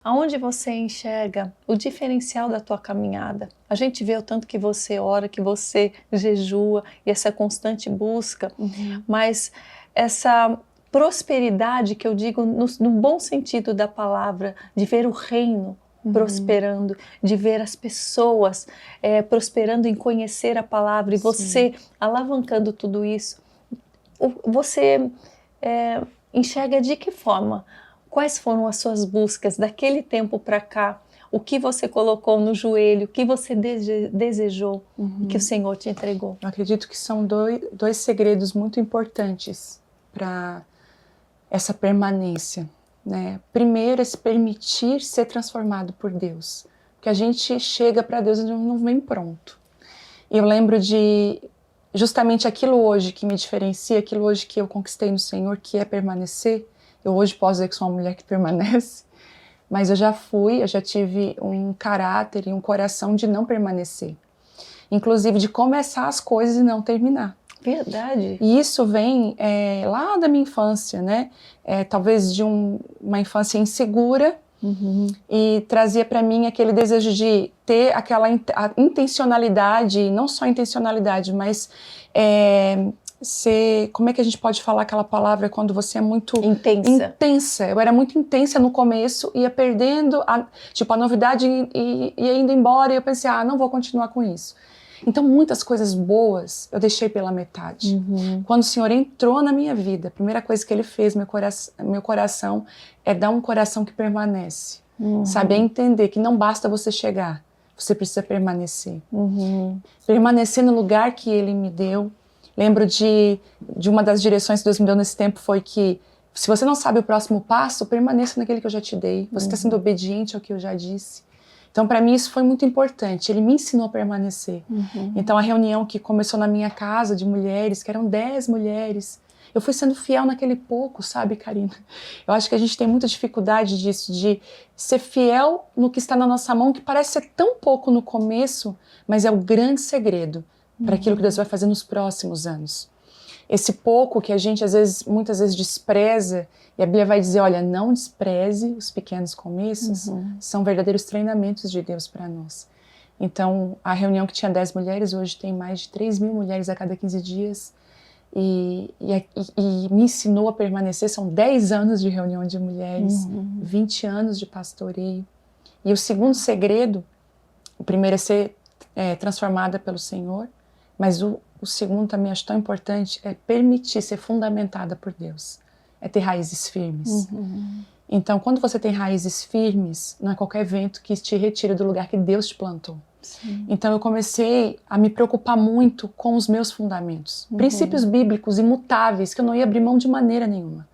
Aonde você enxerga o diferencial da tua caminhada? A gente vê o tanto que você ora, que você jejua e essa constante busca, mas essa prosperidade que eu digo no bom sentido da palavra, de ver o reino prosperando, de ver as pessoas prosperando em conhecer a palavra e você alavancando tudo isso, você enxerga de que forma? Quais foram as suas buscas daquele tempo para cá? O que você colocou no joelho? O que você desejou e que o Senhor te entregou? Eu acredito que são dois segredos muito importantes para essa permanência, né? Primeiro é se permitir ser transformado por Deus. Porque a gente chega para Deus e não vem pronto. E eu lembro de justamente aquilo hoje que me diferencia, aquilo hoje que eu conquistei no Senhor, que é permanecer. Eu hoje posso dizer que sou uma mulher que permanece, mas eu já tive um caráter e um coração de não permanecer. Inclusive de começar as coisas e não terminar. Verdade. E isso vem lá da minha infância, né? Talvez de uma infância insegura, e trazia para mim aquele desejo de ter aquela intencionalidade, não só intencionalidade, mas como é que a gente pode falar aquela palavra quando você é muito intensa? Eu era muito intensa no começo, ia perdendo a novidade e ia indo embora, e eu pensei, não vou continuar com isso. Então muitas coisas boas eu deixei pela metade. Quando o Senhor entrou na minha vida, a primeira coisa que Ele fez, meu coração, é dar um coração que permanece. Saber entender que não basta você chegar, você precisa permanecer. Permanecer no lugar que Ele me deu. Lembro de uma das direções que Deus me deu nesse tempo foi que, se você não sabe o próximo passo, permaneça naquele que eu já te dei. Você está sendo obediente ao que eu já disse. Então, para mim, isso foi muito importante. Ele me ensinou a permanecer. Então, a reunião que começou na minha casa de mulheres, que eram 10 mulheres, eu fui sendo fiel naquele pouco, sabe, Karina? Eu acho que a gente tem muita dificuldade disso, de ser fiel no que está na nossa mão, que parece ser tão pouco no começo, mas é o grande segredo para aquilo que Deus vai fazer nos próximos anos. Esse pouco que a gente, muitas vezes despreza, e a Bíblia vai dizer, olha, não despreze os pequenos começos, são verdadeiros treinamentos de Deus para nós. Então, a reunião que tinha 10 mulheres, hoje tem mais de 3.000 mulheres a cada 15 dias, e me ensinou a permanecer. São 10 anos de reunião de mulheres, 20 anos de pastoreio. E o segundo segredo, o primeiro é ser transformada pelo Senhor, mas o segundo também acho tão importante, é permitir ser fundamentada por Deus. É ter raízes firmes. Então, quando você tem raízes firmes, não é qualquer vento que te retira do lugar que Deus te plantou. Então, eu comecei a me preocupar muito com os meus fundamentos. Princípios bíblicos imutáveis, que eu não ia abrir mão de maneira nenhuma.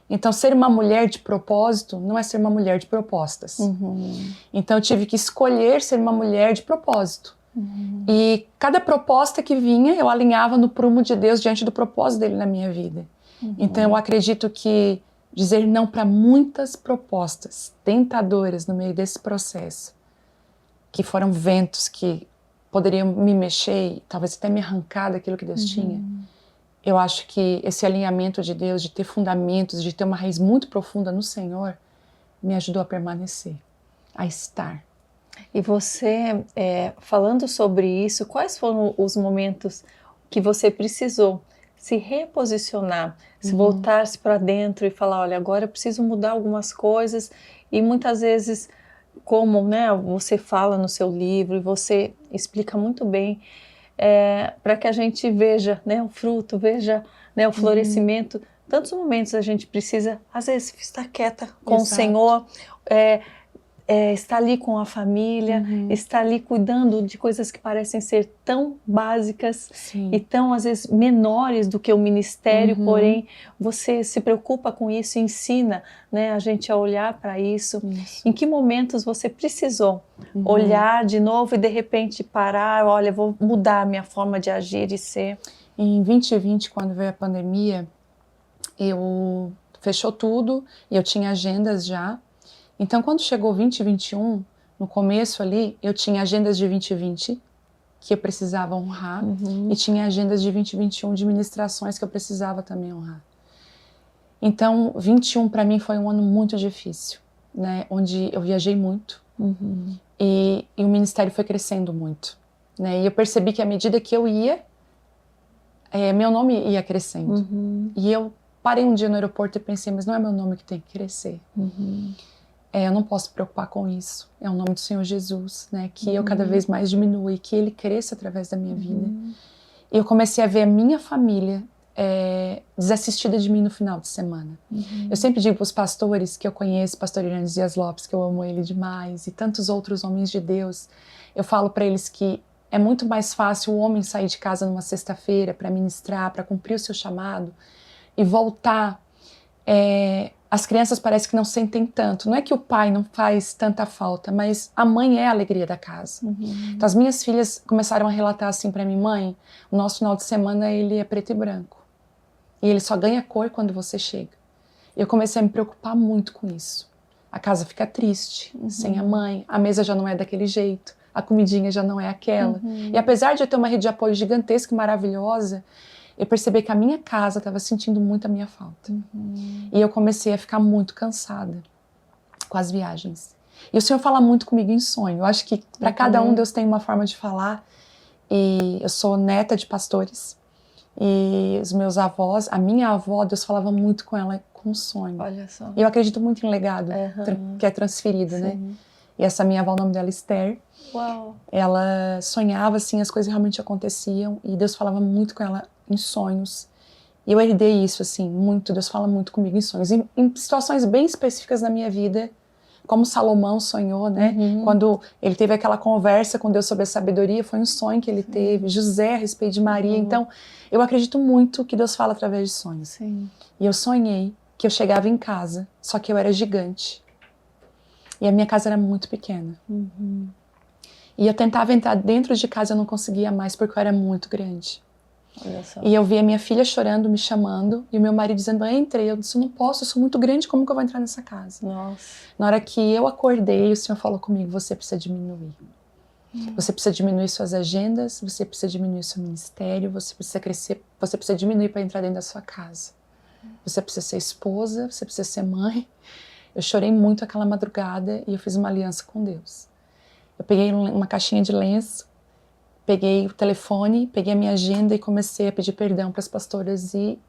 Então, ser uma mulher de propósito não é ser uma mulher de propostas. Então, eu tive que escolher ser uma mulher de propósito. E cada proposta que vinha, eu alinhava no prumo de Deus diante do propósito dele na minha vida. Então eu acredito que dizer não para muitas propostas tentadoras no meio desse processo, que foram ventos que poderiam me mexer e talvez até me arrancar daquilo que Deus tinha, eu acho que esse alinhamento de Deus, de ter fundamentos, de ter uma raiz muito profunda no Senhor, me ajudou a permanecer, a estar. E você, falando sobre isso, quais foram os momentos que você precisou se reposicionar, se voltar-se para dentro e falar, olha, agora eu preciso mudar algumas coisas, e muitas vezes, como você fala no seu livro, e você explica muito bem, para que a gente veja o fruto, veja o florescimento. Tantos momentos a gente precisa, às vezes, estar quieta com o Senhor, estar ali com a família, estar ali cuidando de coisas que parecem ser tão básicas e tão, às vezes, menores do que o ministério, porém, você se preocupa com isso e ensina a gente a olhar para isso. Em que momentos você precisou olhar de novo e, de repente, parar, olha, vou mudar a minha forma de agir e ser? Em 2020, quando veio a pandemia, fechou tudo e eu tinha agendas já. Então, quando chegou 2021, no começo ali, eu tinha agendas de 2020 que eu precisava honrar e tinha agendas de 2021 de ministrações que eu precisava também honrar. Então, 21 para mim foi um ano muito difícil. né, onde eu viajei muito e o ministério foi crescendo muito, né, e eu percebi que à medida que eu ia, meu nome ia crescendo. E eu parei um dia no aeroporto e pensei, mas não é meu nome que tem que crescer. Eu não posso me preocupar com isso. É o nome do Senhor Jesus, né, que eu cada vez mais diminua e que Ele cresça através da minha vida. E eu comecei a ver a minha família desassistida de mim no final de semana. Eu sempre digo para os pastores que eu conheço, pastor Hernandes Dias Lopes, que eu amo ele demais, e tantos outros homens de Deus, eu falo para eles que é muito mais fácil o homem sair de casa numa sexta-feira para ministrar, para cumprir o seu chamado e voltar. As crianças parecem que não sentem tanto. Não é que o pai não faz tanta falta, mas a mãe é a alegria da casa. Então as minhas filhas começaram a relatar assim para mim, mãe, o nosso final de semana ele é preto e branco. E ele só ganha cor quando você chega. Eu comecei a me preocupar muito com isso. A casa fica triste, sem a mãe, a mesa já não é daquele jeito, a comidinha já não é aquela. E apesar de eu ter uma rede de apoio gigantesca e maravilhosa, eu percebi que a minha casa estava sentindo muito a minha falta. E eu comecei a ficar muito cansada com as viagens. E o Senhor fala muito comigo em sonho. Eu acho que para cada um Deus tem uma forma de falar. E eu sou neta de pastores. E os meus avós, a minha avó, Deus falava muito com ela com sonho. Olha só. E eu acredito muito em legado que é transferido, né? E essa minha avó, o nome dela é Esther. Uau. Ela sonhava assim, as coisas realmente aconteciam. E Deus falava muito com ela em sonhos. E eu herdei isso, assim, muito. Deus fala muito comigo em sonhos. Em situações bem específicas na minha vida, como Salomão sonhou, né? Quando ele teve aquela conversa com Deus sobre a sabedoria, foi um sonho que ele teve. José a respeito de Maria. Então, eu acredito muito que Deus fala através de sonhos. E eu sonhei que eu chegava em casa, só que eu era gigante. E a minha casa era muito pequena. E eu tentava entrar dentro de casa, eu não conseguia mais, porque eu era muito grande. Olha só. E eu via minha filha chorando, me chamando, e o meu marido dizendo, entre. Eu disse, eu não posso, eu sou muito grande, como que eu vou entrar nessa casa? Nossa. Na hora que eu acordei, o Senhor falou comigo, você precisa diminuir. Você precisa diminuir suas agendas, você precisa diminuir seu ministério, você precisa crescer, você precisa diminuir para entrar dentro da sua casa. Você precisa ser esposa, você precisa ser mãe. Eu chorei muito aquela madrugada e eu fiz uma aliança com Deus. Eu peguei uma caixinha de lenço, peguei o telefone, peguei a minha agenda e comecei a pedir perdão para as pastoras e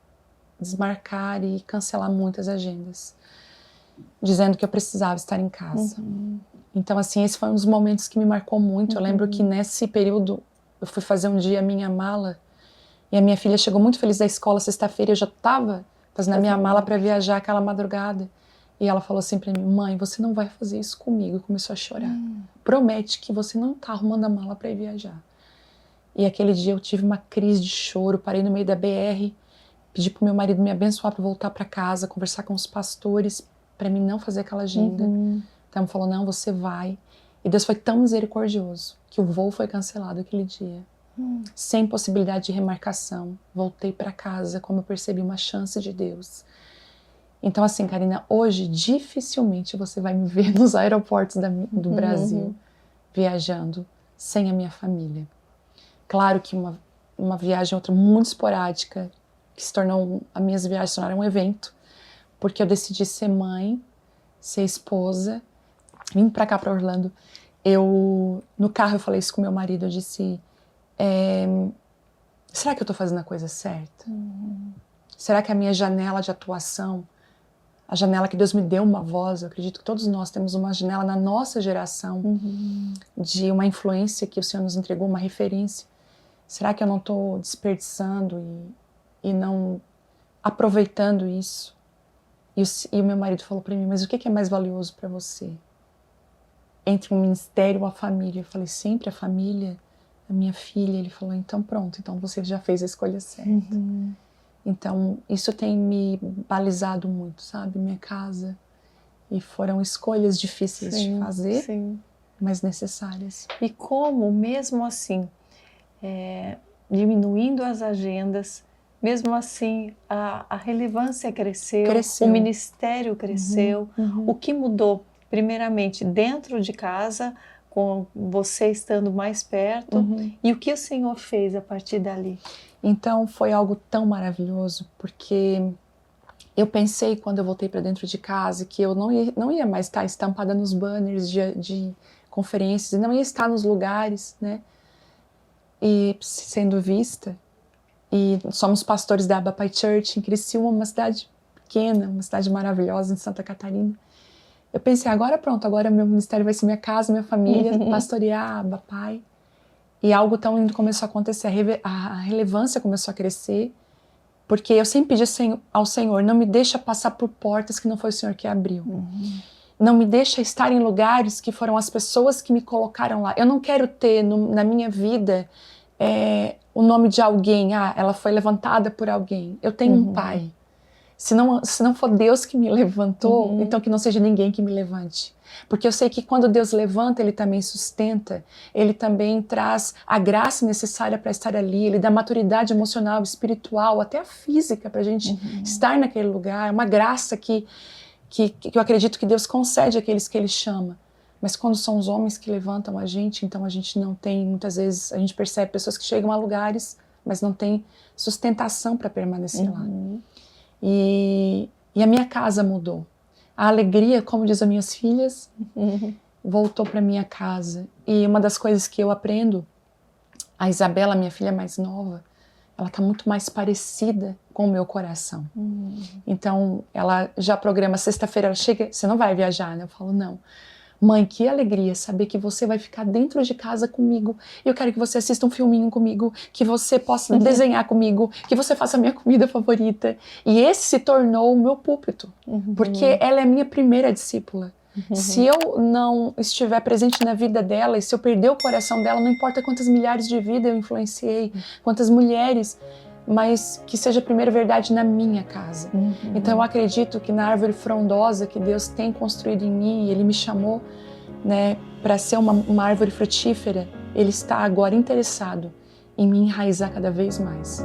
desmarcar e cancelar muitas agendas, dizendo que eu precisava estar em casa. Então, assim, esse foi um dos momentos que me marcou muito. Eu lembro que nesse período eu fui fazer um dia a minha mala e a minha filha chegou muito feliz da escola sexta-feira, eu já estava fazendo a minha mala para viajar aquela madrugada. E ela falou assim para mim, mãe, você não vai fazer isso comigo. E começou a chorar. Promete que você não tá arrumando a mala para ir viajar. E aquele dia eu tive uma crise de choro, parei no meio da BR, pedi pro meu marido me abençoar para voltar para casa, conversar com os pastores para mim não fazer aquela agenda. Então ele falou, não, você vai. E Deus foi tão misericordioso que o voo foi cancelado aquele dia. Sem possibilidade de remarcação. Voltei para casa, como eu percebi uma chance de Deus. Então assim, Karina, hoje dificilmente você vai me ver nos aeroportos do Brasil viajando sem a minha família. Claro que uma viagem, outra muito esporádica, que se tornou, as minhas viagens se tornaram um evento, porque eu decidi ser mãe, ser esposa, vim pra cá, pra Orlando. No carro eu falei isso com meu marido, eu disse, será que eu tô fazendo a coisa certa? Será que a minha janela de atuação, a janela que Deus me deu uma voz, eu acredito que todos nós temos uma janela na nossa geração de uma influência que o Senhor nos entregou, uma referência. Será que eu não estou desperdiçando e não aproveitando isso? E o meu marido falou para mim, mas o que é mais valioso para você? Entre um ministério ou a família? Eu falei, sempre a família, a minha filha. Ele falou, então pronto, então você já fez a escolha certa. Então isso tem me balizado muito, sabe? Minha casa. E foram escolhas difíceis de fazer, mas necessárias. E como, mesmo assim, diminuindo as agendas, mesmo assim a relevância cresceu, o ministério cresceu. O que mudou, primeiramente, dentro de casa, com você estando mais perto, e o que o Senhor fez a partir dali? Então foi algo tão maravilhoso, porque Eu pensei, quando eu voltei para dentro de casa, que eu não ia mais estar estampada nos banners de conferências, não ia estar nos lugares, né? E sendo vista. E somos pastores da Abapai Church em Criciúma, uma cidade pequena, uma cidade maravilhosa em Santa Catarina. Eu pensei, agora pronto, agora meu ministério vai ser minha casa, minha família, pastorear a Abapai. E algo tão lindo começou a acontecer, a relevância começou a crescer. Porque eu sempre pedi ao Senhor, não me deixa passar por portas que não foi o Senhor que abriu. Não me deixa estar em lugares que foram as pessoas que me colocaram lá. Eu não quero ter na minha vida o nome de alguém. Ela foi levantada por alguém. Eu tenho um pai. Se não for Deus que me levantou, então que não seja ninguém que me levante. Porque eu sei que quando Deus levanta, Ele também sustenta, Ele também traz a graça necessária para estar ali, Ele dá maturidade emocional, espiritual, até a física para a gente estar naquele lugar. É uma graça que eu acredito que Deus concede àqueles que Ele chama. Mas quando são os homens que levantam a gente, então a gente não tem, muitas vezes, a gente percebe pessoas que chegam a lugares, mas não tem sustentação para permanecer lá. E a minha casa mudou. A alegria, como diz as minhas filhas, voltou para minha casa. E uma das coisas que eu aprendo, a Isabela, minha filha mais nova, ela está muito mais parecida com o meu coração. Então, ela já programa, sexta-feira ela chega, você não vai viajar, né? Eu falo, não. Mãe, que alegria saber que você vai ficar dentro de casa comigo. Eu quero que você assista um filminho comigo, que você possa desenhar comigo, que você faça a minha comida favorita. E esse se tornou o meu púlpito, porque ela é a minha primeira discípula. Se eu não estiver presente na vida dela e se eu perder o coração dela, não importa quantas milhares de vidas eu influenciei, quantas mulheres, mas que seja a primeira verdade na minha casa. Então eu acredito que na árvore frondosa que Deus tem construído em mim, Ele me chamou, né, para ser uma árvore frutífera, Ele está agora interessado em me enraizar cada vez mais.